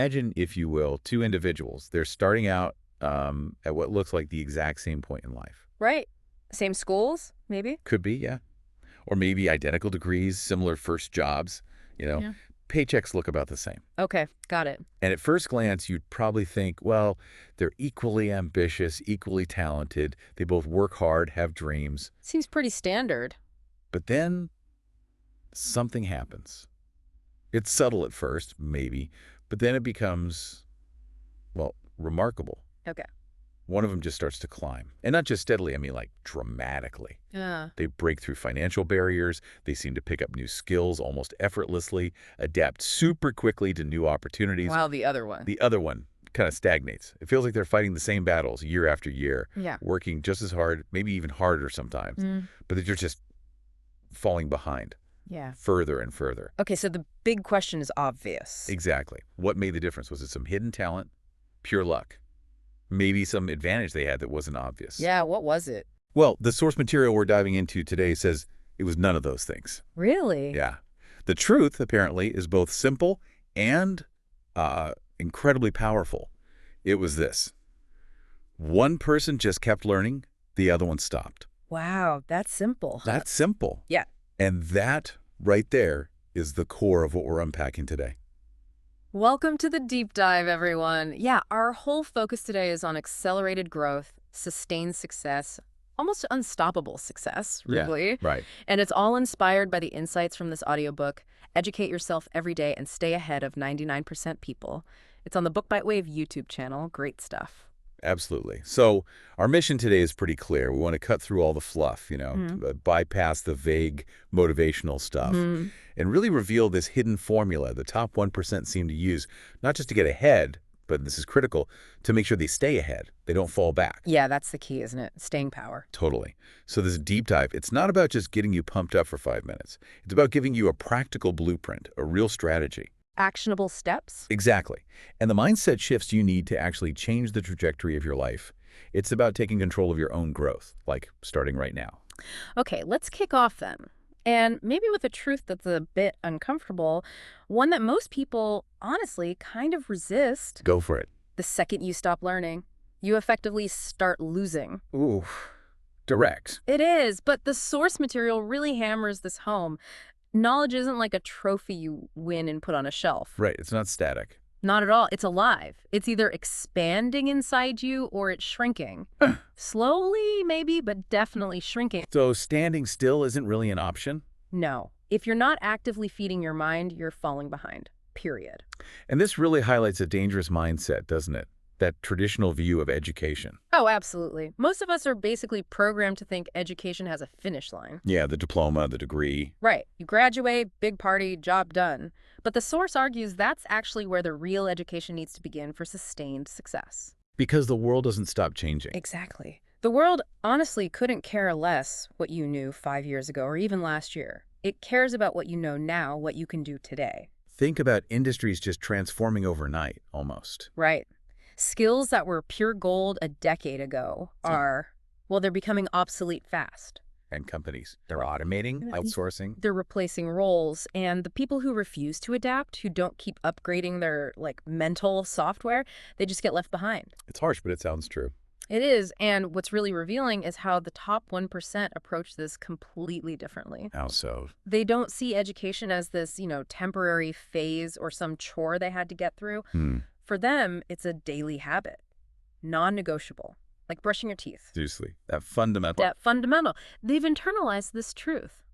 imagine, if you will, two individuals. They're starting out at what looks like the exact same point in life. Right. Same schools, maybe? Could be, yeah. Or maybe identical degrees, similar first jobs. You know, Yeah. paychecks look about the same. Okay, got it. And at first glance, you'd probably think, well, they're equally ambitious, equally talented. They both work hard, have dreams. Seems pretty standard. But then something happens. It's subtle at first, maybe, but then it becomes, well, remarkable. Okay. One of them just starts to climb. And not just steadily, I mean like dramatically. Yeah. They break through financial barriers. They seem to pick up new skills almost effortlessly, adapt super quickly to new opportunities. Wow, the other one. The other one kind of stagnates. It feels like they're fighting the same battles year after year, Yeah. working just as hard, maybe even harder sometimes, but they're just falling behind Yeah. further and further. Okay, so the big question is obvious. Exactly. What made the difference? Was it some hidden talent, pure luck? Maybe some advantage they had that wasn't obvious. Yeah, what was it? Well, the source material we're diving into today says it was none of those things. Really? Yeah. The truth, apparently, is both simple and incredibly powerful. It was this. One person just kept learning, the other one stopped. Wow, that's simple. Huh? That's simple. Yeah. And that right there is the core of what we're unpacking today. Welcome to the deep dive, everyone. Yeah, our whole focus today is on accelerated growth, sustained success, almost unstoppable success, really. Yeah, right. And it's all inspired by the insights from this audiobook, Educate Yourself Every Day and Stay Ahead of 99% People. It's on the Book by Wave YouTube channel. Great stuff. Absolutely. So our mission today is pretty clear. We want to cut through all the fluff, bypass the vague motivational stuff, and really reveal this hidden formula the top 1% seem to use, not just to get ahead, but this is critical, to make sure they stay ahead. They don't fall back. Yeah, that's the key, isn't it? Staying power. Totally. So this deep dive, it's not about just getting you pumped up for 5 minutes. It's about giving you a practical blueprint, a real strategy. Actionable steps? Exactly. And the mindset shifts you need to actually change the trajectory of your life. It's about taking control of your own growth, like starting right now. Okay, let's kick off then. And maybe with a truth that's a bit uncomfortable, one that most people, honestly, kind of resist. Go for it. The second you stop learning, you effectively start losing. Ooh, direct. It is, but the source material really hammers this home. Knowledge isn't like a trophy you win and put on a shelf. Right, it's not static. Not at all. It's alive. It's either expanding inside you or it's shrinking. Slowly, maybe, but definitely shrinking. So standing still isn't really an option? No. If you're not actively feeding your mind, you're falling behind. Period. And this really highlights a dangerous mindset, doesn't it? That traditional view of education. Oh, absolutely. Most of us are basically programmed to think education has a finish line. Yeah, the diploma, the degree. Right. You graduate, big party, job done. But the source argues that's actually where the real education needs to begin for sustained success. Because the world doesn't stop changing. Exactly. The world honestly couldn't care less what you knew 5 years ago or even last year. It cares about what you know now, what you can do today. Think about industries just transforming overnight, almost. Right. Skills that were pure gold a decade ago are, well, they're becoming obsolete fast. And companies, they're automating, outsourcing. They're replacing roles, and the people who refuse to adapt, who don't keep upgrading their, mental software, they just get left behind. It's harsh, but it sounds true. It is, and what's really revealing is how the top 1% approach this completely differently. How so? They don't see education as this, temporary phase or some chore they had to get through. For them, it's a daily habit, non-negotiable, like brushing your teeth. Seriously, that fundamental. They've internalized this truth.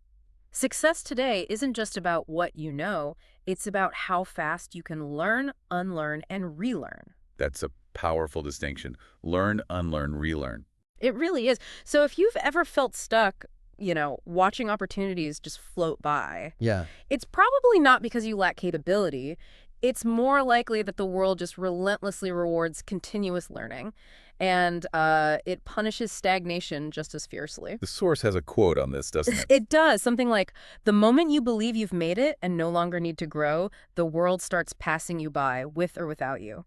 Success today isn't just about what you know, it's about how fast you can learn, unlearn, and relearn. That's a powerful distinction. Learn, unlearn, relearn. It really is. So if you've ever felt stuck, watching opportunities just float by, it's probably not because you lack capability. It's more likely that the world just relentlessly rewards continuous learning, and it punishes stagnation just as fiercely. The source has a quote on this, doesn't it? It does. Something like, the moment you believe you've made it and no longer need to grow, the world starts passing you by, with or without you.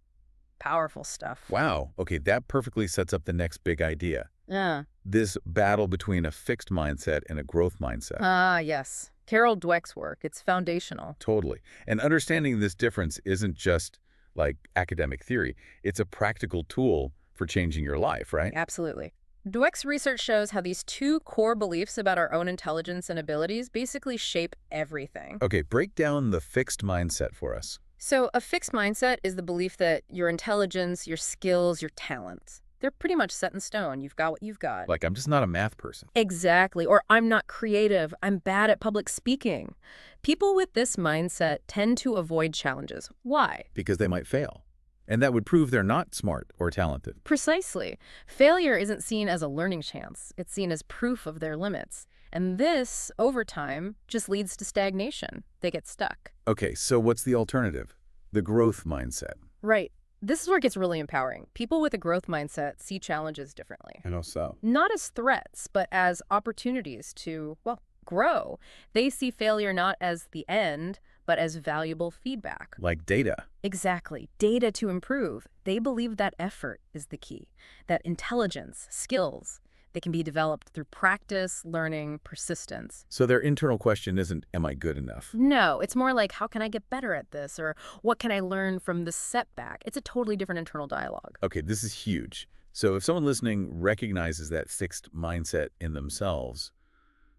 Powerful stuff. Wow. Okay, that perfectly sets up the next big idea. Yeah. This battle between a fixed mindset and a growth mindset. Ah, yes. Carol Dweck's work. It's foundational. Totally. And understanding this difference isn't just like academic theory. It's a practical tool for changing your life, right? Absolutely. Dweck's research shows how these two core beliefs about our own intelligence and abilities basically shape everything. Okay, break down the fixed mindset for us. So a fixed mindset is the belief that your intelligence, your skills, your talents, they're pretty much set in stone. You've got what you've got. Like, I'm just not a math person. Exactly. Or I'm not creative. I'm bad at public speaking. People with this mindset tend to avoid challenges. Why? Because they might fail. And that would prove they're not smart or talented. Precisely. Failure isn't seen as a learning chance. It's seen as proof of their limits. And this, over time, just leads to stagnation. They get stuck. Okay, so what's the alternative? The growth mindset. Right. This is where it gets really empowering. People with a growth mindset see challenges differently. I know so. Not as threats, but as opportunities to, well, grow. They see failure not as the end, but as valuable feedback. Like data. Exactly. Data to improve. They believe that effort is the key, that intelligence, skills, they can be developed through practice, learning, persistence. So their internal question isn't, am I good enough? No, it's more like, how can I get better at this? Or what can I learn from this setback? It's a totally different internal dialogue. Okay, this is huge. So if someone listening recognizes that fixed mindset in themselves,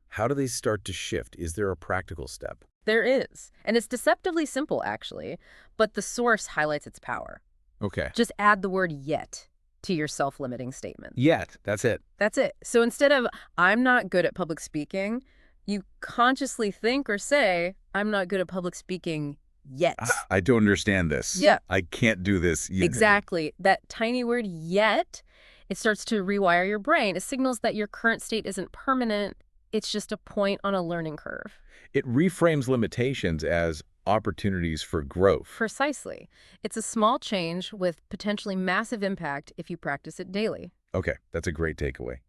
how do they start to shift? Is there a practical step? There is. And it's deceptively simple, actually, but the source highlights its power. Okay. Just add the word yet to your self-limiting statement. Yet, that's it. That's it. So instead of, I'm not good at public speaking, you consciously think or say, I'm not good at public speaking yet. I don't understand this. Yeah. I can't do this yet. Exactly. That tiny word yet, it starts to rewire your brain. It signals that your current state isn't permanent. It's just a point on a learning curve. It reframes limitations as opportunities for growth. Precisely. It's a small change with potentially massive impact if you practice it daily. Okay, that's a great takeaway.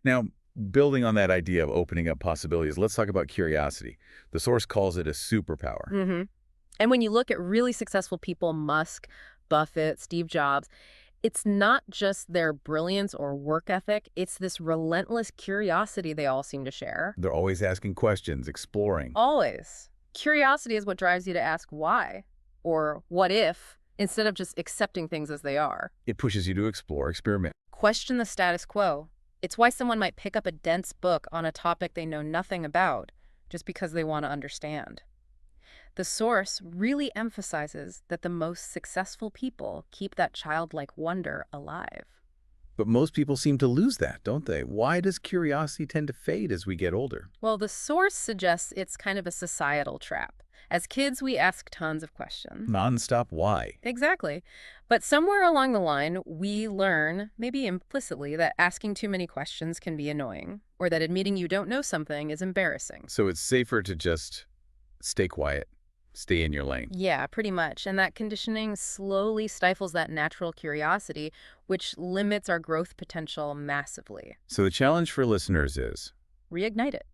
Now, building on that idea of opening up possibilities, let's talk about curiosity. The source calls it a superpower. Mm-hmm. And when you look at really successful people, Musk, Buffett, Steve Jobs, it's not just their brilliance or work ethic, it's this relentless curiosity they all seem to share. They're always asking questions, exploring. Always. Curiosity is what drives you to ask why or what if instead of just accepting things as they are. It pushes you to explore, experiment. Question the status quo. It's why someone might pick up a dense book on a topic they know nothing about just because they want to understand. The source really emphasizes that the most successful people keep that childlike wonder alive. But most people seem to lose that, don't they? Why does curiosity tend to fade as we get older? Well, the source suggests it's kind of a societal trap. As kids, we ask tons of questions. Non-stop why? Exactly. But somewhere along the line, we learn, maybe implicitly, that asking too many questions can be annoying, or that admitting you don't know something is embarrassing. So it's safer to just stay quiet, stay in your lane. Yeah, pretty much. And that conditioning slowly stifles that natural curiosity, which limits our growth potential massively. So the challenge for listeners is? Reignite it.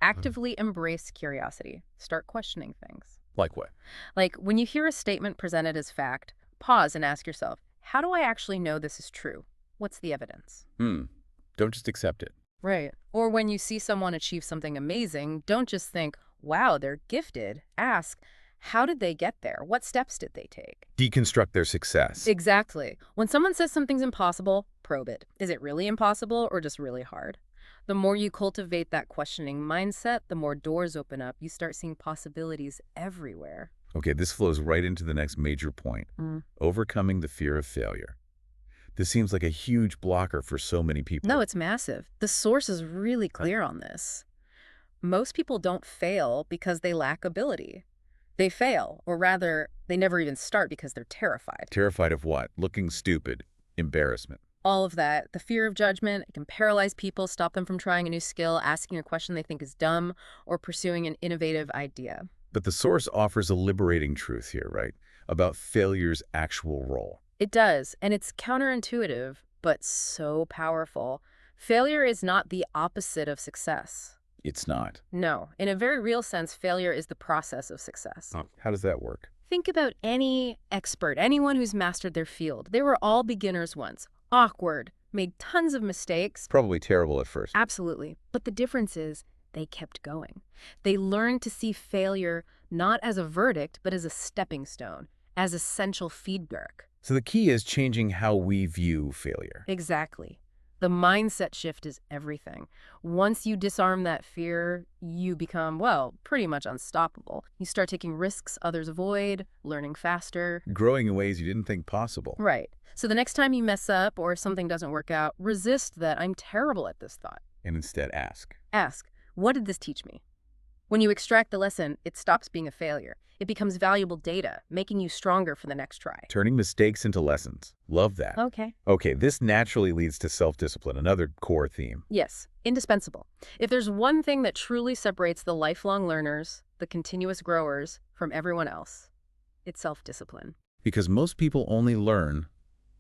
Actively embrace curiosity. Start questioning things. Like what? Like when you hear a statement presented as fact, pause and ask yourself, how do I actually know this is true? What's the evidence? Don't just accept it. Right. Or when you see someone achieve something amazing, don't just think, wow, they're gifted. Ask, how did they get there? What steps did they take? Deconstruct their success. Exactly. When someone says something's impossible, probe it. Is it really impossible or just really hard? The more you cultivate that questioning mindset, the more doors open up. You start seeing possibilities everywhere. Okay, this flows right into the next major point. Overcoming the fear of failure. This seems like a huge blocker for so many people. No, it's massive. The source is really clear on this. Most people don't fail because they lack ability. They fail, or rather, they never even start because they're terrified. Terrified of what? Looking stupid. Embarrassment. All of that. The fear of judgment, it can paralyze people, stop them from trying a new skill, asking a question they think is dumb, or pursuing an innovative idea. But the source offers a liberating truth here, right? About failure's actual role. It does, and it's counterintuitive, but so powerful. Failure is not the opposite of success. It's not. No. In a very real sense, failure is the process of success. How does that work? Think about any expert, anyone who's mastered their field. They were all beginners once. Awkward, made tons of mistakes. Probably terrible at first. Absolutely. But the difference is they kept going. They learned to see failure not as a verdict, but as a stepping stone. as essential feedback. So the key is changing how we view failure. Exactly. The mindset shift is everything. Once you disarm that fear, you become, well, pretty much unstoppable. You start taking risks others avoid, learning faster. Growing in ways you didn't think possible. Right. So the next time you mess up or something doesn't work out, resist that I'm terrible at this thought. And instead ask. Ask, what did this teach me? When you extract the lesson, it stops being a failure. It becomes valuable data, making you stronger for the next try. Turning mistakes into lessons. Love that. Okay. Okay, this naturally leads to self-discipline, another core theme. Yes, indispensable. If there's one thing that truly separates the lifelong learners, the continuous growers, from everyone else, it's self-discipline. Because most people only learn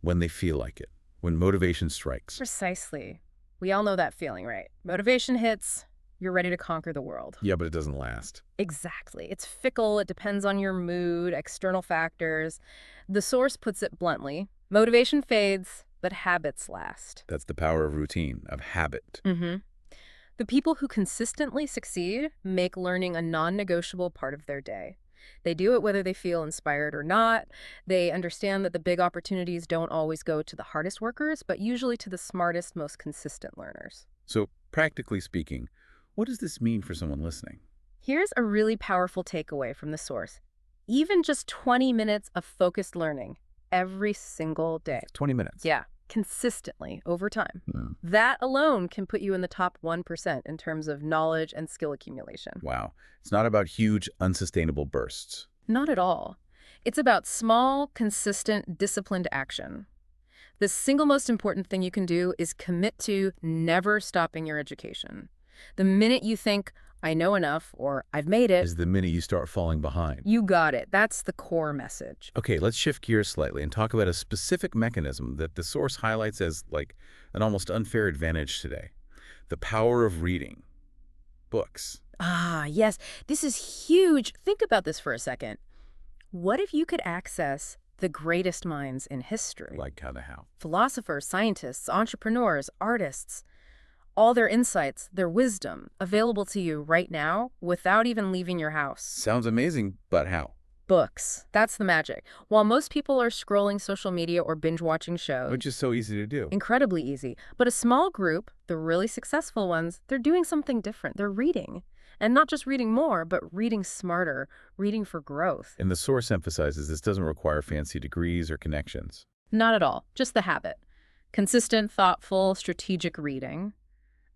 when they feel like it, when motivation strikes. Precisely. We all know that feeling, right? Motivation hits, you're ready to conquer the world. Yeah, but it doesn't last. Exactly. It's fickle. It depends on your mood, external factors. The source puts it bluntly. Motivation fades, but habits last. That's the power of routine, of habit. The people who consistently succeed make learning a non-negotiable part of their day. They do it whether they feel inspired or not. They understand that the big opportunities don't always go to the hardest workers, but usually to the smartest, most consistent learners. So, practically speaking, what does this mean for someone listening? Here's a really powerful takeaway from the source. Even just 20 minutes of focused learning every single day. 20 minutes. Yeah, consistently over time. That alone can put you in the top 1% in terms of knowledge and skill accumulation. Wow. It's not about huge, unsustainable bursts. Not at all. It's about small, consistent, disciplined action. The single most important thing you can do is commit to never stopping your education. The minute you think, I know enough, or I've made it, Is the minute you start falling behind. you got it. That's the core message. Okay, let's shift gears slightly and talk about a specific mechanism that the source highlights as like an almost unfair advantage today. The power of reading. Books. Ah, yes, this is huge. Think about this for a second. What if you could access the greatest minds in history? Like how? Philosophers, scientists, entrepreneurs, artists. All their insights, their wisdom, available to you right now without even leaving your house. Sounds amazing, but how? Books. That's the magic. While most people are scrolling social media or binge-watching shows. Which is so easy to do. Incredibly easy. But a small group, the really successful ones, they're doing something different. They're reading. And not just reading more, but reading smarter, reading for growth. And the source emphasizes this doesn't require fancy degrees or connections. Not at all. Just the habit. Consistent, thoughtful, strategic reading.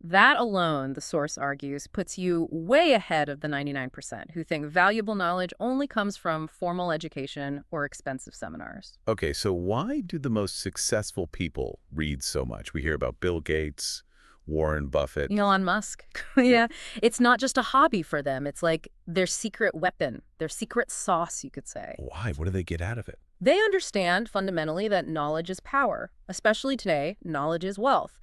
That alone, the source argues, puts you way ahead of the 99% who think valuable knowledge only comes from formal education or expensive seminars. Okay, so why do the most successful people read so much? We hear about Bill Gates, Warren Buffett. Elon Musk. Yeah, it's not just a hobby for them. It's like their secret weapon, their secret sauce, you could say. Why? What do they get out of it? They understand fundamentally that knowledge is power. Especially today, knowledge is wealth.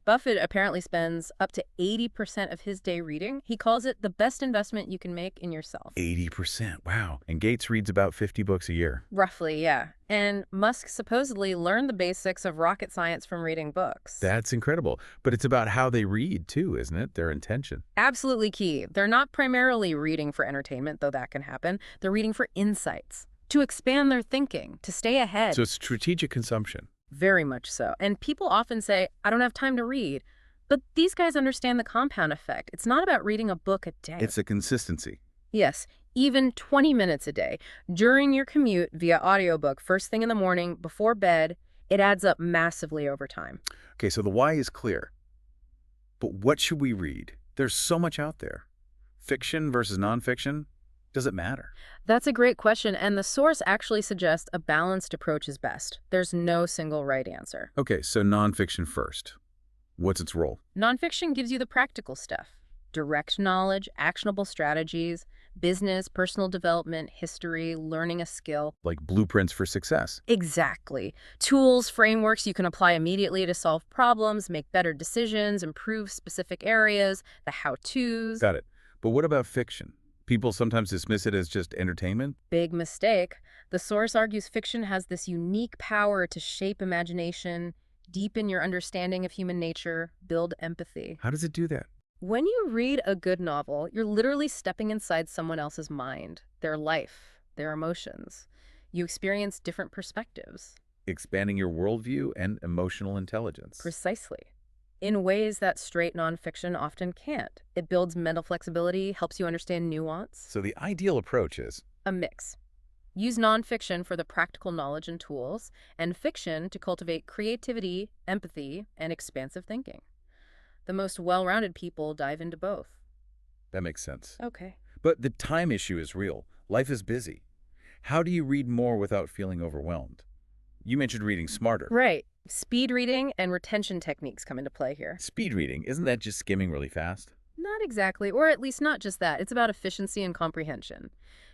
Buffett apparently spends up to 80% of his day reading. He calls it the best investment you can make in yourself. 80%, wow. And Gates reads about 50 books a year. Roughly, yeah. And Musk supposedly learned the basics of rocket science from reading books. That's incredible. But it's about how they read, too, isn't it? Their intention. Absolutely key. They're not primarily reading for entertainment, though that can happen. They're reading for insights, to expand their thinking, to stay ahead. So it's strategic consumption. Very much so. And people often say, I don't have time to read. But these guys understand the compound effect. It's not about reading a book a day. It's a consistency. Yes, even 20 minutes a day. During your commute via audiobook, first thing in the morning, before bed, it adds up massively over time. Okay, so the why is clear. But what should we read? There's so much out there. Fiction versus nonfiction? Does it matter? That's a great question, and the source actually suggests a balanced approach is best. There's no single right answer. Okay, so nonfiction first. What's its role? Nonfiction gives you the practical stuff. Direct knowledge, actionable strategies, business, personal development, history, learning a skill. Like blueprints for success. Exactly. Tools, frameworks you can apply immediately to solve problems, make better decisions, improve specific areas, the how-tos. Got it. But what about fiction? People sometimes dismiss it as just entertainment. Big mistake. The source argues fiction has this unique power to shape imagination, deepen your understanding of human nature, build empathy. How does it do that? When you read a good novel, you're literally stepping inside someone else's mind, their life, their emotions. You experience different perspectives. Expanding your worldview and emotional intelligence. Precisely. In ways that straight nonfiction often can't. It builds mental flexibility, helps you understand nuance. So the ideal approach is a mix. Use nonfiction for the practical knowledge and tools, and fiction to cultivate creativity, empathy, and expansive thinking. The most well-rounded people dive into both. That makes sense. Okay. But the time issue is real. Life is busy. How do you read more without feeling overwhelmed? You mentioned reading smarter. Right. Speed reading and retention techniques come into play here. Speed reading, isn't that just skimming really fast? Not exactly, or at least not just that. It's about efficiency and comprehension.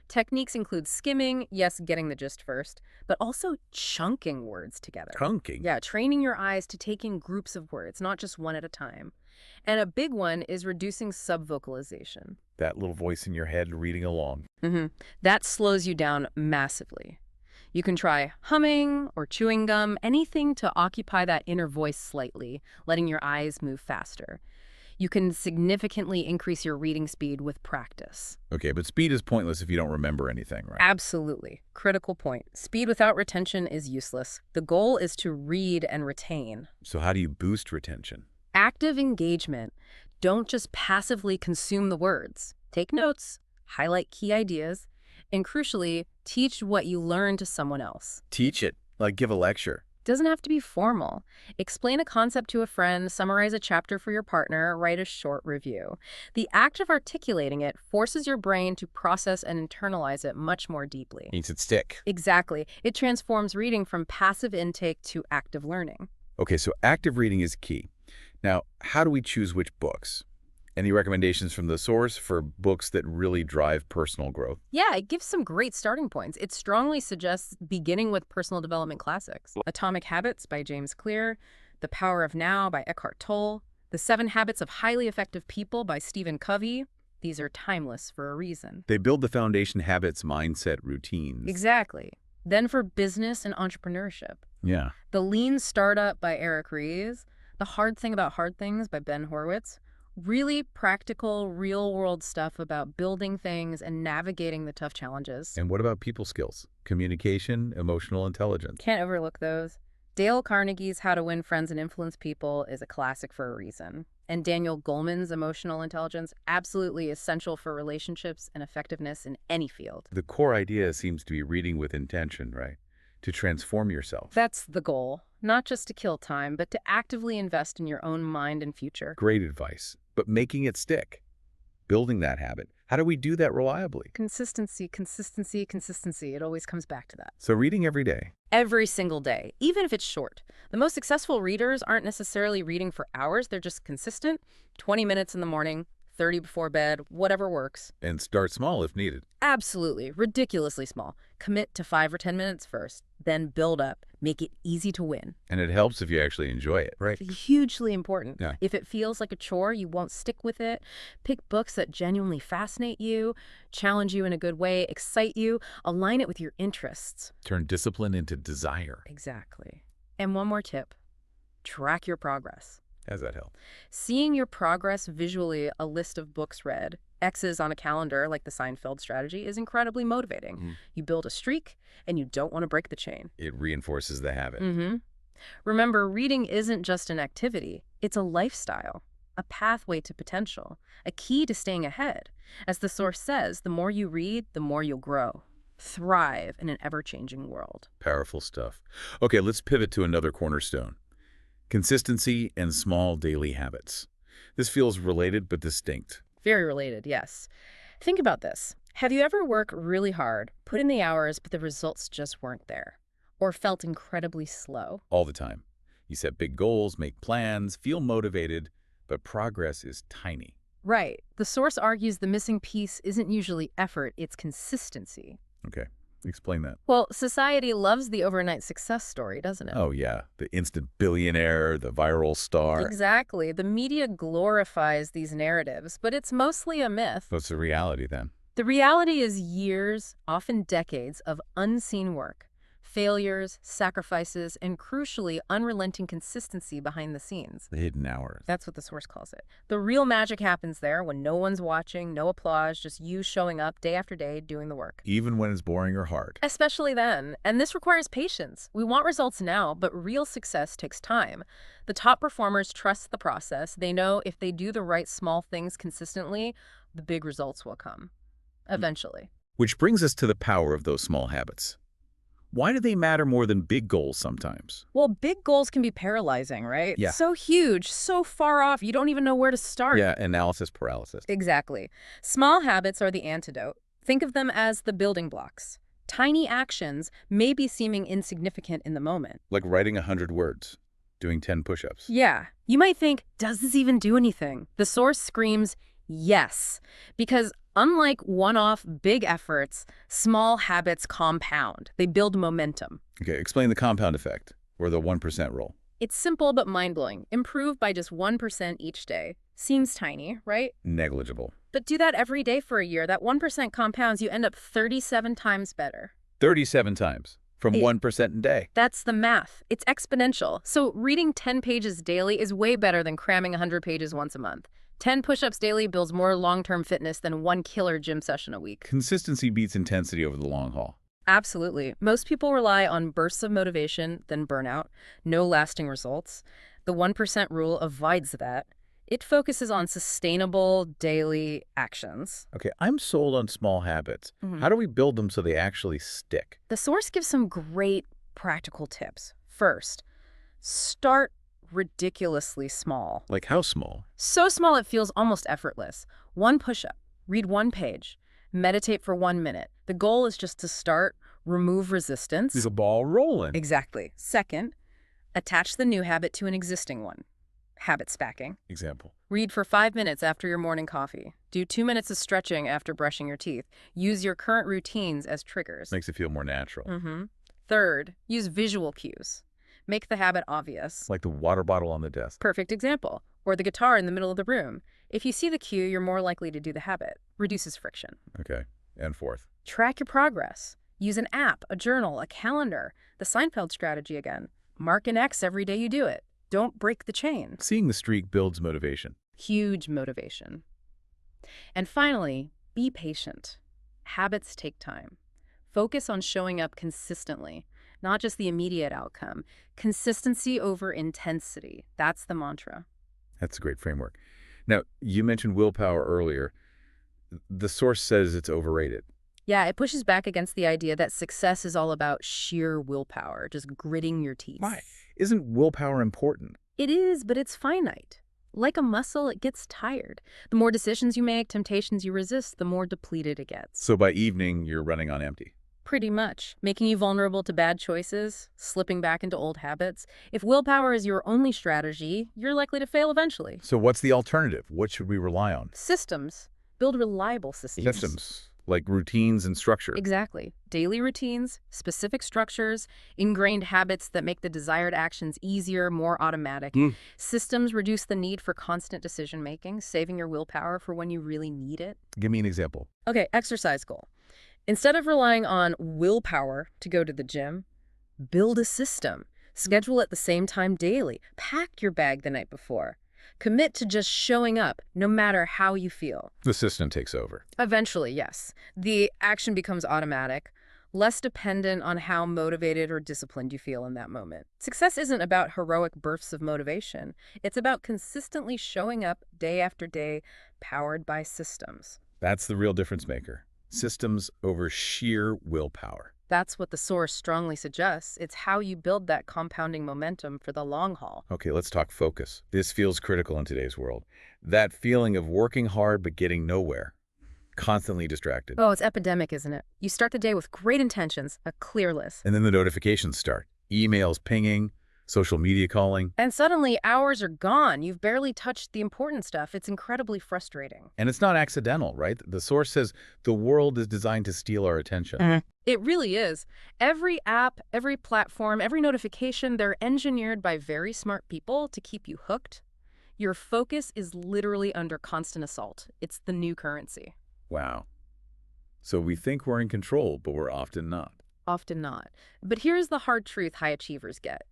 Techniques include skimming, yes, getting the gist first, but also chunking words together. Chunking? Yeah, training your eyes to take in groups of words, not just one at a time. And a big one is reducing subvocalization. That little voice in your head reading along. That slows you down massively. You can try humming or chewing gum, anything to occupy that inner voice slightly, letting your eyes move faster. You can significantly increase your reading speed with practice. Okay, but speed is pointless if you don't remember anything, right? Absolutely. Critical point. Speed without retention is useless. The goal is to read and retain. So how do you boost retention? Active engagement. Don't just passively consume the words. Take notes, highlight key ideas, and crucially, teach what you learn to someone else. Teach it, like give a lecture. Doesn't have to be formal. Explain a concept to a friend, summarize a chapter for your partner, write a short review. The act of articulating it forces your brain to process and internalize it much more deeply. Makes it stick. Exactly. It transforms reading from passive intake to active learning. Okay, so active reading is key. Now, how do we choose which books? Any recommendations from the source for books that really drive personal growth? Yeah, it gives some great starting points. It strongly suggests beginning with personal development classics. Atomic Habits by James Clear, The Power of Now by Eckhart Tolle, The 7 Habits of Highly Effective People by Stephen Covey. These are timeless for a reason. They build the foundation habits, mindset, routines. Exactly. Then for business and entrepreneurship. Yeah. The Lean Startup by Eric Ries, The Hard Thing About Hard Things by Ben Horowitz. Really practical, real-world stuff about building things and navigating the tough challenges. And what about people skills? Communication, emotional intelligence. Can't overlook those. Dale Carnegie's How to Win Friends and Influence People is a classic for a reason. And Daniel Goleman's Emotional Intelligence, absolutely essential for relationships and effectiveness in any field. The core idea seems to be reading with intention, right? To transform yourself. That's the goal. Not just to kill time, but to actively invest in your own mind and future. Great advice. But making it stick. Building that habit. How do we do that reliably? Consistency, consistency, consistency. It always comes back to that. So reading every day. Every single day, even if it's short. The most successful readers aren't necessarily reading for hours. They're just consistent. 20 minutes in the morning, 30 before bed, whatever works. And start small if needed. Absolutely. Ridiculously small. Commit to 5 or 10 minutes first, then build up. Make it easy to win. And it helps if you actually enjoy it, right? It's hugely important. Yeah. If it feels like a chore, you won't stick with it. Pick books that genuinely fascinate you, challenge you in a good way, excite you, align it with your interests. Turn discipline into desire. Exactly. And one more tip. Track your progress. How does that help? Seeing your progress visually, a list of books read, X's on a calendar like the Seinfeld strategy, is incredibly motivating. You build a streak, and you don't want to break the chain. It reinforces the habit. Remember, reading isn't just an activity. It's a lifestyle, a pathway to potential, a key to staying ahead. As the source says, the more you read, the more you'll grow. Thrive in an ever-changing world. Powerful stuff. Okay, let's pivot to another cornerstone. Consistency and small daily habits. This feels related but distinct. Very related, yes. Think about this. Have you ever worked really hard, put in the hours, but the results just weren't there? Or felt incredibly slow? All the time. You set big goals, make plans, feel motivated, but progress is tiny. Right. The source argues the missing piece isn't usually effort, it's consistency. Okay. Explain that. Well, society loves the overnight success story, doesn't it? Oh, yeah. The instant billionaire, the viral star. Exactly. The media glorifies these narratives, but it's mostly a myth. What's the reality then? The reality is years, often decades, of unseen work, failures, sacrifices, and crucially, unrelenting consistency behind the scenes. The hidden hours. That's what the source calls it. The real magic happens there when no one's watching, no applause, just you showing up day after day doing the work. Even when it's boring or hard. Especially then. And this requires patience. We want results now, but real success takes time. The top performers trust the process. They know if they do the right small things consistently, the big results will come. Eventually. Which brings us to the power of those small habits. Why do they matter more than big goals sometimes? Well, big goals can be paralyzing, right? Yeah. So huge, so far off, you don't even know where to start. Yeah, analysis paralysis. Exactly. Small habits are the antidote. Think of them as the building blocks. Tiny actions may be seeming insignificant in the moment. Like writing 100 words, doing 10 push-ups. Yeah. You might think, does this even do anything? The source screams, yes. Because unlike one-off big efforts, small habits compound. They build momentum. Okay, explain the compound effect, or the 1% rule. It's simple but mind-blowing. Improve by just 1% each day. Seems tiny, right? Negligible. But do that every day for a year. That 1% compounds, you end up 37 times better. 37 times, from 1% a day. That's the math. It's exponential. So reading 10 pages daily is way better than cramming 100 pages once a month. 10 push-ups daily builds more long-term fitness than one killer gym session a week. Consistency beats intensity over the long haul. Absolutely. Most people rely on bursts of motivation, then burnout. No lasting results. The 1% rule avoids that. It focuses on sustainable daily actions. Okay, I'm sold on small habits. How do we build them so they actually stick? The source gives some great practical tips. First, start ridiculously small. Like how small? So small it feels almost effortless. One push-up, read one page, meditate for 1 minute. The goal is just to start, remove resistance. There's a ball rolling. Exactly. Second, attach the new habit to an existing one. Habit stacking. Example. Read for 5 minutes after your morning coffee. Do 2 minutes of stretching after brushing your teeth. Use your current routines as triggers. Makes it feel more natural. Third, use visual cues. Make the habit obvious. Like the water bottle on the desk. Perfect example. Or the guitar in the middle of the room. If you see the cue, you're more likely to do the habit. Reduces friction. Okay. And fourth. Track your progress. Use an app, a journal, a calendar. The Seinfeld strategy again. Mark an X every day you do it. Don't break the chain. Seeing the streak builds motivation. Huge motivation. And finally, be patient. Habits take time. Focus on showing up consistently, not just the immediate outcome. Consistency over intensity. That's the mantra. That's a great framework. Now, you mentioned willpower earlier. The source says it's overrated. Yeah, it pushes back against the idea that success is all about sheer willpower, just gritting your teeth. Why? Isn't willpower important? It is, but it's finite. Like a muscle, it gets tired. The more decisions you make, temptations you resist, the more depleted it gets. So by evening, you're running on empty. Pretty much. Making you vulnerable to bad choices, slipping back into old habits. If willpower is your only strategy, you're likely to fail eventually. So what's the alternative? What should we rely on? Systems. Build reliable systems. Systems. Like routines and structure. Exactly. Daily routines, specific structures, ingrained habits that make the desired actions easier, more automatic. Systems reduce the need for constant decision-making, saving your willpower for when you really need it. Give me an example. Okay, exercise goal. Instead of relying on willpower to go to the gym, build a system. Schedule at the same time daily. Pack your bag the night before. Commit to just showing up, no matter how you feel. The system takes over. Eventually, yes. The action becomes automatic, less dependent on how motivated or disciplined you feel in that moment. Success isn't about heroic bursts of motivation. It's about consistently showing up day after day, powered by systems. That's the real difference maker. Systems over sheer willpower. That's what the source strongly suggests. It's how you build that compounding momentum for the long haul. Okay, let's talk focus. This feels critical in today's world. That feeling of working hard but getting nowhere. Constantly distracted. Oh, it's epidemic, isn't it? You start the day with great intentions, a clear list. And then the notifications start. Emails pinging, social media calling. And suddenly hours are gone. You've barely touched the important stuff. It's incredibly frustrating. And it's not accidental, right? The source says the world is designed to steal our attention. It really is. Every app, every platform, every notification, they're engineered by very smart people to keep you hooked. Your focus is literally under constant assault. It's the new currency. Wow. So we think we're in control, but we're often not. Often not. But here's the hard truth high achievers get.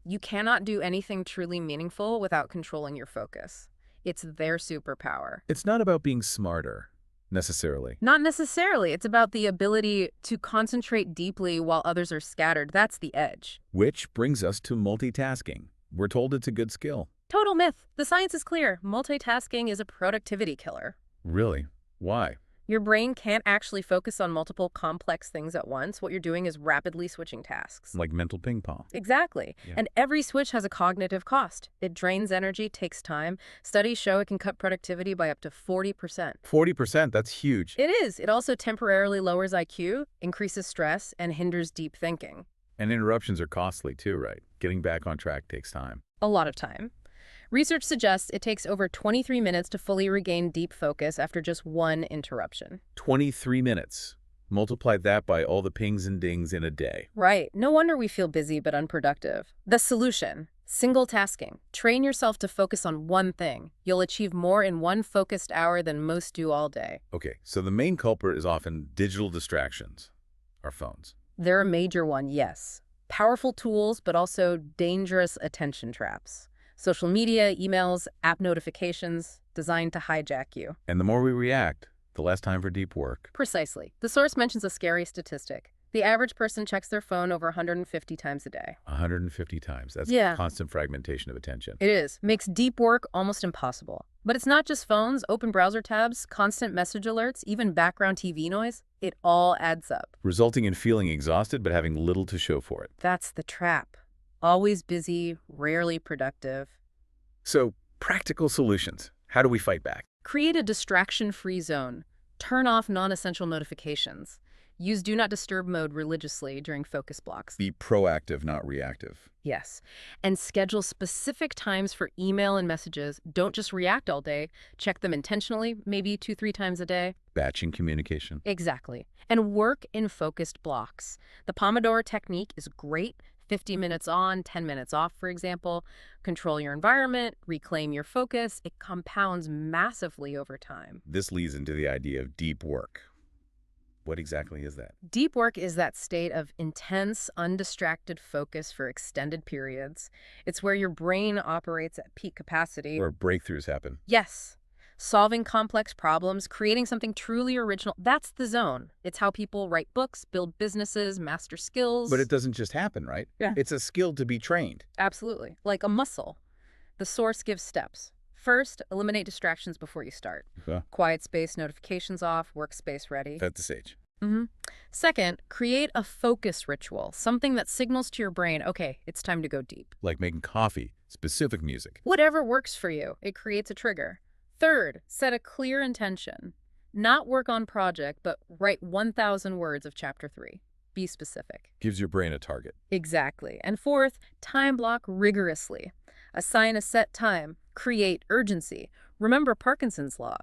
You cannot do anything truly meaningful without controlling your focus. It's their superpower. It's not about being smarter, necessarily. Not necessarily. It's about the ability to concentrate deeply while others are scattered. That's the edge. Which brings us to multitasking. We're told it's a good skill. Total myth. The science is clear. Multitasking is a productivity killer. Really? Why? Your brain can't actually focus on multiple complex things at once. What you're doing is rapidly switching tasks. Like mental ping pong. Exactly. Yeah. And every switch has a cognitive cost. It drains energy, takes time. Studies show it can cut productivity by up to 40%. 40%? That's huge. It is. It also temporarily lowers IQ, increases stress, and hinders deep thinking. And interruptions are costly too, right? Getting back on track takes time. A lot of time. Research suggests it takes over 23 minutes to fully regain deep focus after just one interruption. 23 minutes. Multiply that by all the pings and dings in a day. Right. No wonder we feel busy but unproductive. The solution: single tasking. Train yourself to focus on one thing. You'll achieve more in one focused hour than most do all day. Okay, so the main culprit is often digital distractions, our phones. They're a major one, yes. Powerful tools, but also dangerous attention traps. Social media, emails, app notifications, designed to hijack you. And the more we react, the less time for deep work. Precisely. The source mentions a scary statistic. The average person checks their phone over 150 times a day. 150 times. That's constant fragmentation of attention. It is. Makes deep work almost impossible. But it's not just phones, open browser tabs, constant message alerts, even background TV noise. It all adds up. Resulting in feeling exhausted but having little to show for it. That's the trap. Always busy, rarely productive. So, practical solutions. How do we fight back? Create a distraction-free zone. Turn off non-essential notifications. Use Do Not Disturb mode religiously during focus blocks. Be proactive, not reactive. Yes. And schedule specific times for email and messages. Don't just react all day. Check them intentionally, maybe 2-3 times a day. Batching communication. Exactly. And work in focused blocks. The Pomodoro technique is great. 50 minutes on, 10 minutes off, for example. Control your environment, reclaim your focus. It compounds massively over time. This leads into the idea of deep work. What exactly is that? Deep work is that state of intense, undistracted focus for extended periods. It's where your brain operates at peak capacity. Where breakthroughs happen. Yes. Solving complex problems, creating something truly original, that's the zone. It's how people write books, build businesses, master skills. But it doesn't just happen, right? Yeah. It's a skill to be trained. Absolutely. Like a muscle. The source gives steps. First, eliminate distractions before you start. Quiet space notifications off, workspace ready. Set the stage. Second, create a focus ritual, something that signals to your brain, okay, it's time to go deep. Like making coffee, specific music. Whatever works for you, it creates a trigger. Third, set a clear intention. Not work on project, but write 1,000 words of chapter 3. Be specific. Gives your brain a target. Exactly. And fourth, time block rigorously. Assign a set time. Create urgency. Remember Parkinson's law.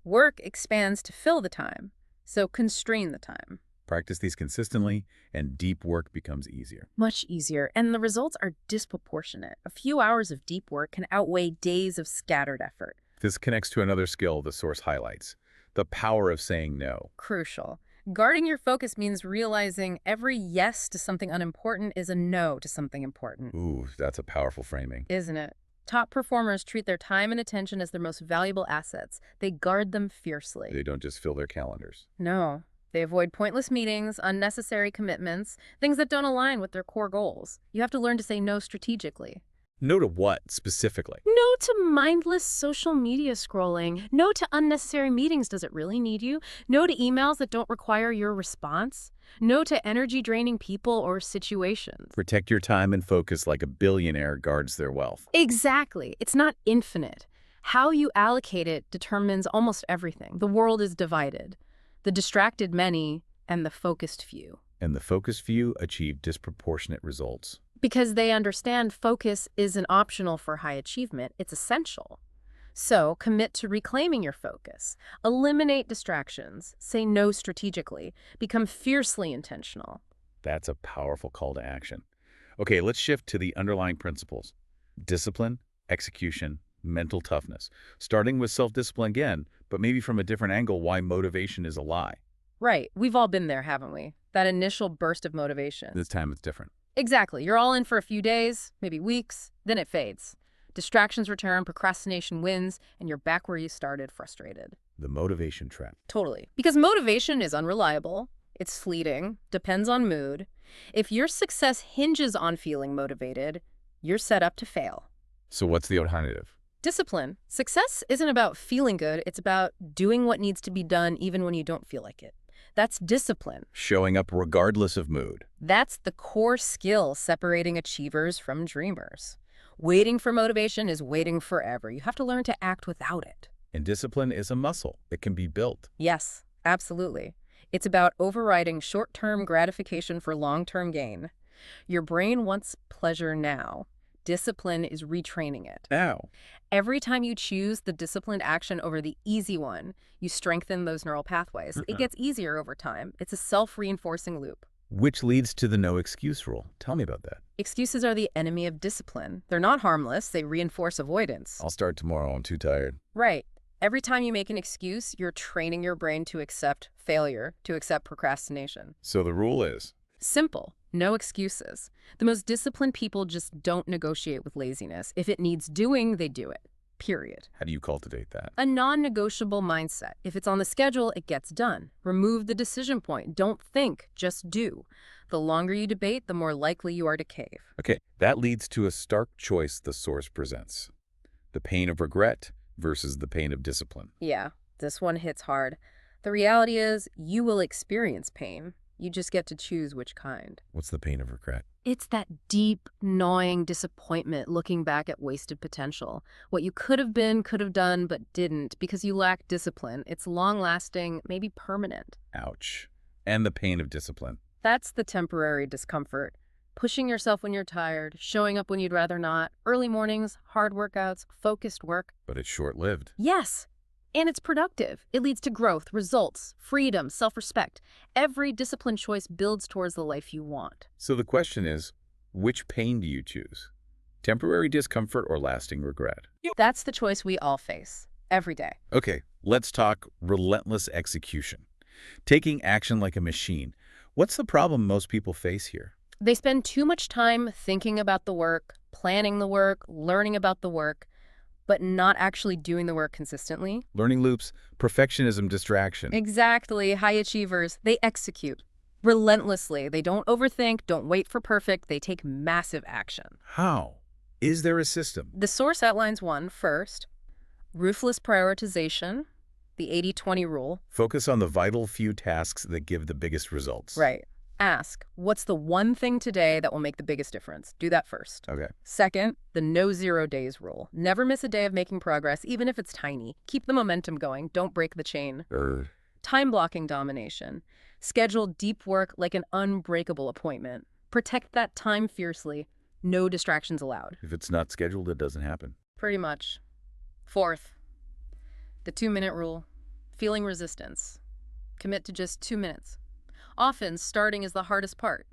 Work expands to fill the time, so constrain the time. Practice these consistently, and deep work becomes easier. Much easier, and the results are disproportionate. A few hours of deep work can outweigh days of scattered effort. This connects to another skill the source highlights, the power of saying no. Crucial. Guarding your focus means realizing every yes to something unimportant is a no to something important. Ooh, that's a powerful framing. Isn't it? Top performers treat their time and attention as their most valuable assets. They guard them fiercely. They don't just fill their calendars. No. They avoid pointless meetings, unnecessary commitments, things that don't align with their core goals. You have to learn to say no strategically. No to what, specifically? No to mindless social media scrolling. No to unnecessary meetings. Does it really need you? No to emails that don't require your response. No to energy-draining people or situations. Protect your time and focus like a billionaire guards their wealth. Exactly. It's not infinite. How you allocate it determines almost everything. The world is divided. The distracted many and the focused few. And the focused few achieve disproportionate results. Because they understand focus isn't optional for high achievement, it's essential. So commit to reclaiming your focus. Eliminate distractions. Say no strategically. Become fiercely intentional. That's a powerful call to action. Okay, let's shift to the underlying principles. Discipline, execution, mental toughness. Starting with self-discipline again, but maybe from a different angle, why motivation is a lie. Right. We've all been there, haven't we? that initial burst of motivation. This time it's different. Exactly. You're all in for a few days, maybe weeks, then it fades. Distractions return, procrastination wins, and you're back where you started, frustrated. The motivation trap. Totally. Because motivation is unreliable, it's fleeting, depends on mood. If your success hinges on feeling motivated, you're set up to fail. So what's the alternative? Discipline. Success isn't about feeling good, it's about doing what needs to be done even when you don't feel like it. That's discipline. Showing up regardless of mood. That's the core skill separating achievers from dreamers. Waiting for motivation is waiting forever. You have to learn to act without it. And discipline is a muscle. It can be built. Yes, absolutely. It's about overriding short-term gratification for long-term gain. Your brain wants pleasure now. Discipline is retraining it. Now. Every time you choose the disciplined action over the easy one, you strengthen those neural pathways. It gets easier over time. It's a self-reinforcing loop. Which leads to the no excuse rule. Tell me about that. Excuses are the enemy of discipline. They're not harmless. They reinforce avoidance. I'll start tomorrow. I'm too tired. Right. Every time you make an excuse, you're training your brain to accept failure, to accept procrastination. So the rule is? Simple. No excuses. The most disciplined people just don't negotiate with laziness. If it needs doing, they do it. Period. How do you cultivate that? A non-negotiable mindset. If it's on the schedule, it gets done. Remove the decision point. Don't think, just do. The longer you debate, the more likely you are to cave. Okay, that leads to a stark choice the source presents. The pain of regret versus the pain of discipline. Yeah, this one hits hard. The reality is, you will experience pain. You just get to choose which kind. What's the pain of regret? It's that deep, gnawing disappointment looking back at wasted potential. What you could have been, could have done, but didn't because you lack discipline. It's long-lasting, maybe permanent. Ouch. And the pain of discipline. That's the temporary discomfort. Pushing yourself when you're tired, showing up when you'd rather not, early mornings, hard workouts, focused work. But it's short-lived. Yes. And it's productive. It leads to growth, results, freedom, self-respect. Every disciplined choice builds towards the life you want. So the question is, which pain do you choose? Temporary discomfort or lasting regret? That's the choice we all face, every day. Okay, let's talk relentless execution. Taking action like a machine. What's the problem most people face here? They spend too much time thinking about the work, planning the work, learning about the work, but not actually doing the work consistently. Learning loops, perfectionism, distraction. Exactly. High achievers, they execute relentlessly. They don't overthink, don't wait for perfect. They take massive action. How? Is there a system? The source outlines one first. Ruthless prioritization, the 80-20 rule. Focus on the vital few tasks that give the biggest results. Right. Ask, what's the one thing today that will make the biggest difference? Do that first. Okay. Second, the no 0 days rule. Never miss a day of making progress, even if it's tiny. Keep the momentum going. Don't break the chain. Time blocking domination. Schedule deep work like an unbreakable appointment. Protect that time fiercely. No distractions allowed. If it's not scheduled, it doesn't happen. Pretty much. Fourth, the 2-minute rule. Feeling resistance. Commit to just 2 minutes. Often, starting is the hardest part.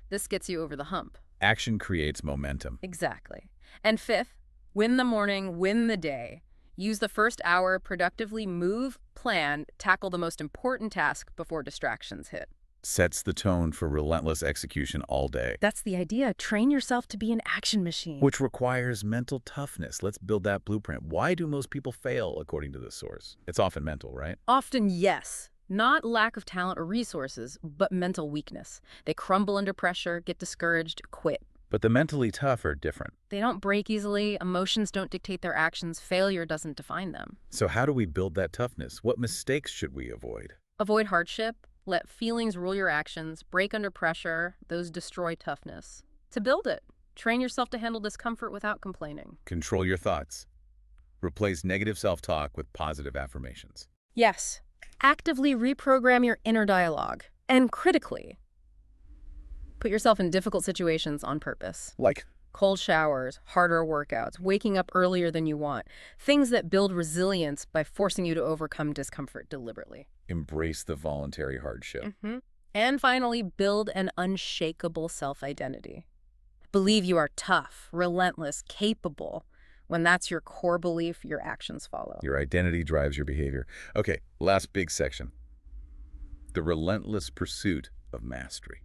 This gets you over the hump. Action creates momentum. Exactly. And fifth, win the morning, win the day. Use the first hour, productively move, plan, tackle the most important task before distractions hit. Sets the tone for relentless execution all day. That's the idea. Train yourself to be an action machine. Which requires mental toughness. Let's build that blueprint. Why do most people fail, according to this source? It's often mental, right? Often, yes. Not lack of talent or resources, but mental weakness. They crumble under pressure, get discouraged, quit. But the mentally tough are different. They don't break easily. Emotions don't dictate their actions. Failure doesn't define them. So how do we build that toughness? What mistakes should we avoid? Avoid hardship. Let feelings rule your actions. Break under pressure. Those destroy toughness. To build it, train yourself to handle discomfort without complaining. Control your thoughts. Replace negative self-talk with positive affirmations. Yes. Actively reprogram your inner dialogue. And critically, put yourself in difficult situations on purpose. Like? Cold showers, harder workouts, waking up earlier than you want. Things that build resilience by forcing you to overcome discomfort deliberately. Embrace the voluntary hardship. And finally, build an unshakable self-identity. Believe you are tough, relentless, capable. When that's your core belief, your actions follow. Your identity drives your behavior. Okay, last big section. The relentless pursuit of mastery,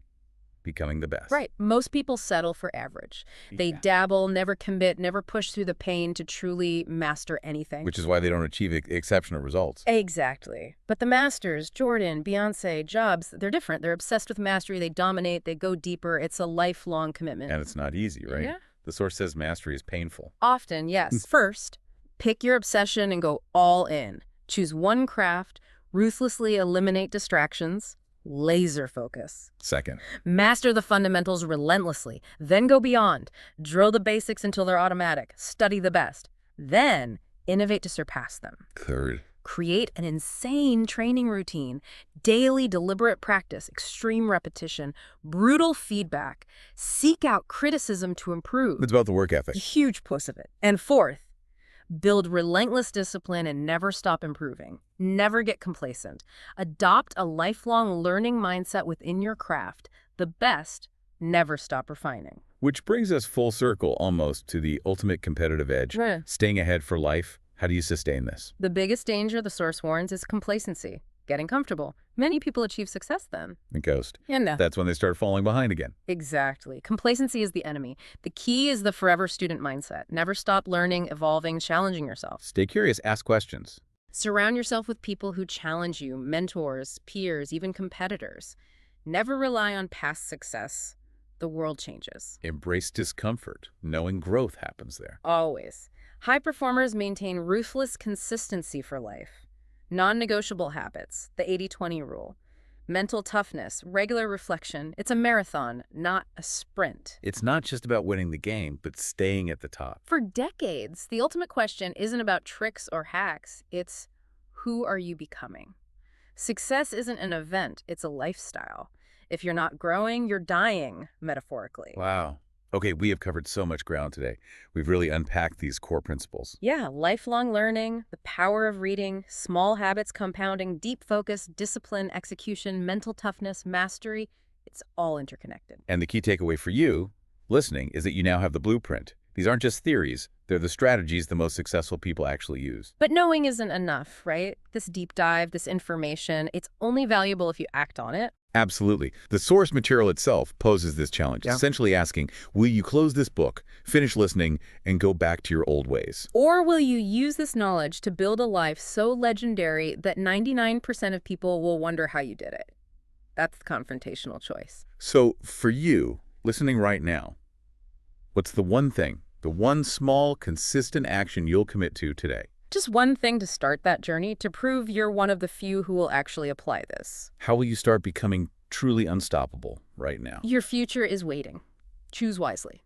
becoming the best. Right. Most people settle for average. They dabble, never commit, never push through the pain to truly master anything. Which is why they don't achieve exceptional results. Exactly. But the masters, Jordan, Beyonce, Jobs, they're different. They're obsessed with mastery. They dominate. They go deeper. It's a lifelong commitment. And it's not easy, right? Yeah. The source says mastery is painful. Often, yes. First, pick your obsession and go all in. Choose one craft, ruthlessly eliminate distractions, laser focus. Second, master the fundamentals relentlessly, then go beyond. Drill the basics until they're automatic. Study the best. Then innovate to surpass them. third, Create an insane training routine, daily deliberate practice, extreme repetition, brutal feedback. Seek out criticism to improve. it's about the work ethic. A huge push of it. And fourth, build relentless discipline and never stop improving. Never get complacent. Adopt a lifelong learning mindset within your craft. The best, never stop refining. Which brings us full circle almost to the ultimate competitive edge. Right. Staying ahead for life. How do you sustain this? The biggest danger, the source warns, is complacency. Getting comfortable. Many people achieve success then. And ghost. Yeah, That's when they start falling behind again. Exactly. Complacency is the enemy. The key is the forever student mindset. Never stop learning, evolving, challenging yourself. Stay curious, ask questions. Surround yourself with people who challenge you, mentors, peers, even competitors. Never rely on past success. The world changes. Embrace discomfort, knowing growth happens there. Always. High performers maintain ruthless consistency for life. Non-negotiable habits, the 80-20 rule. Mental toughness, regular reflection. It's a marathon, not a sprint. It's not just about winning the game, but staying at the top. For decades, the ultimate question isn't about tricks or hacks. It's, who are you becoming? Success isn't an event, it's a lifestyle. If you're not growing, you're dying, metaphorically. Wow. Okay, we have covered so much ground today. We've really unpacked these core principles. Yeah, lifelong learning, the power of reading, small habits compounding, deep focus, discipline, execution, mental toughness, mastery. It's all interconnected. And the key takeaway for you, listening, is that you now have the blueprint. These aren't just theories. They're the strategies the most successful people actually use. But knowing isn't enough, right? This deep dive, this information, it's only valuable if you act on it. Absolutely. The source material itself poses this challenge, essentially asking, will you close this book, finish listening, and go back to your old ways? Or will you use this knowledge to build a life so legendary that 99% of people will wonder how you did it? That's the confrontational choice. So for you, listening right now, what's the one thing, the one small, consistent action you'll commit to today? Just one thing to start that journey, to prove you're one of the few who will actually apply this. How will you start becoming truly unstoppable right now? Your future is waiting. Choose wisely.